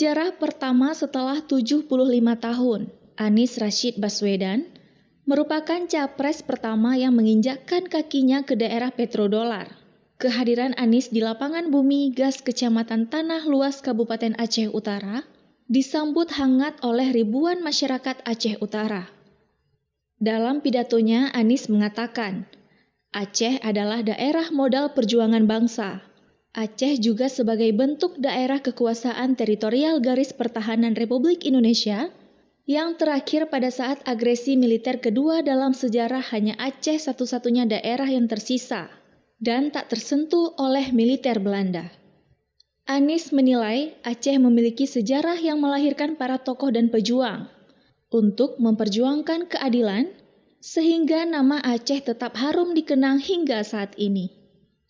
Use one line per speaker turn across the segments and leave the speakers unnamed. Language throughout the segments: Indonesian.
Bersejarah pertama setelah 75 tahun, Anies Rashid Baswedan merupakan capres pertama yang menginjakkan kakinya ke daerah petrodolar. Kehadiran Anies di lapangan Bumi Gas Kecamatan Tanah Luas Kabupaten Aceh Utara disambut hangat oleh ribuan masyarakat Aceh Utara. Dalam pidatonya, Anies mengatakan, Aceh adalah daerah modal perjuangan bangsa. Aceh juga sebagai bentuk daerah kekuasaan teritorial garis pertahanan Republik Indonesia yang terakhir pada saat agresi militer kedua dalam sejarah hanya Aceh satu-satunya daerah yang tersisa dan tak tersentuh oleh militer Belanda. Anies menilai Aceh memiliki sejarah yang melahirkan para tokoh dan pejuang untuk memperjuangkan keadilan sehingga nama Aceh tetap harum dikenang hingga saat ini.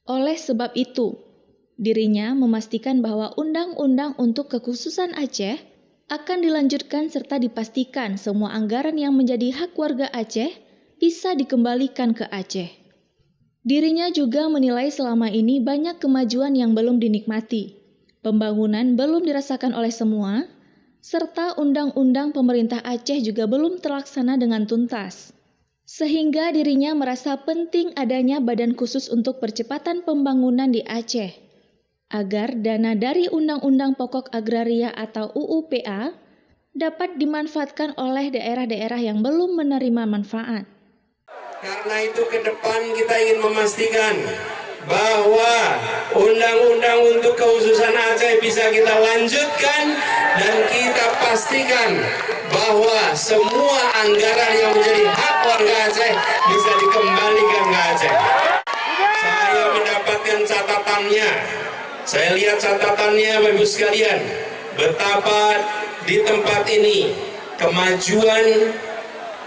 Oleh sebab itu, dirinya memastikan bahwa undang-undang untuk kekhususan Aceh akan dilanjutkan serta dipastikan semua anggaran yang menjadi hak warga Aceh bisa dikembalikan ke Aceh. Dirinya juga menilai selama ini banyak kemajuan yang belum dinikmati, pembangunan belum dirasakan oleh semua, serta undang-undang pemerintah Aceh juga belum terlaksana dengan tuntas. Sehingga dirinya merasa penting adanya badan khusus untuk percepatan pembangunan di Aceh, agar dana dari Undang-Undang Pokok Agraria atau UUPA dapat dimanfaatkan oleh daerah-daerah yang belum menerima manfaat.
Karena itu ke depan kita ingin memastikan bahwa undang-undang untuk kekhususan Aceh bisa kita lanjutkan dan kita pastikan bahwa semua anggaran yang menjadi hak warga Aceh bisa dikembalikan ke Aceh. Saya mendapatkan catatannya. Saya lihat catatannya Bapak Ibu sekalian, betapa di tempat ini kemajuan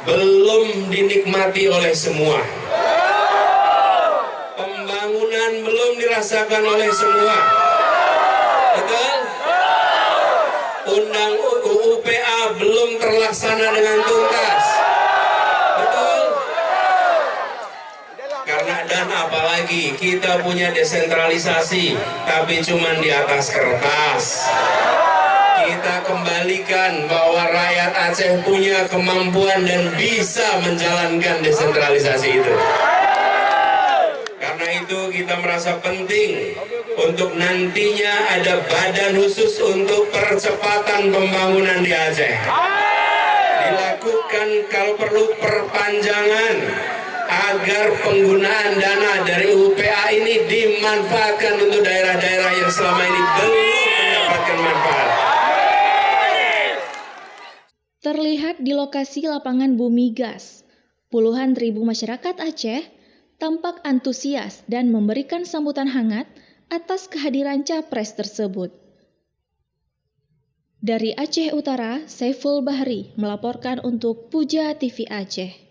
belum dinikmati oleh semua. Pembangunan belum dirasakan oleh semua. Betul? Undang UUPA belum terlaksana dengan tuntas. Betul? Karena dan apalagi kita punya desentralisasi, tapi cuma di atas kertas. Kita kembalikan bahwa rakyat Aceh punya kemampuan dan bisa menjalankan desentralisasi itu. Karena itu kita merasa penting untuk nantinya ada badan khusus untuk percepatan pembangunan di Aceh. Dilakukan kalau perlu perpanjangan agar penggunaan dana dari UPA ini dimanfaatkan untuk daerah-daerah yang selama ini belum mendapatkan manfaat.
Terlihat di lokasi lapangan Bumi Gas, puluhan ribu masyarakat Aceh tampak antusias dan memberikan sambutan hangat atas kehadiran capres tersebut. Dari Aceh Utara, Saiful Bahri melaporkan untuk Puja TV Aceh.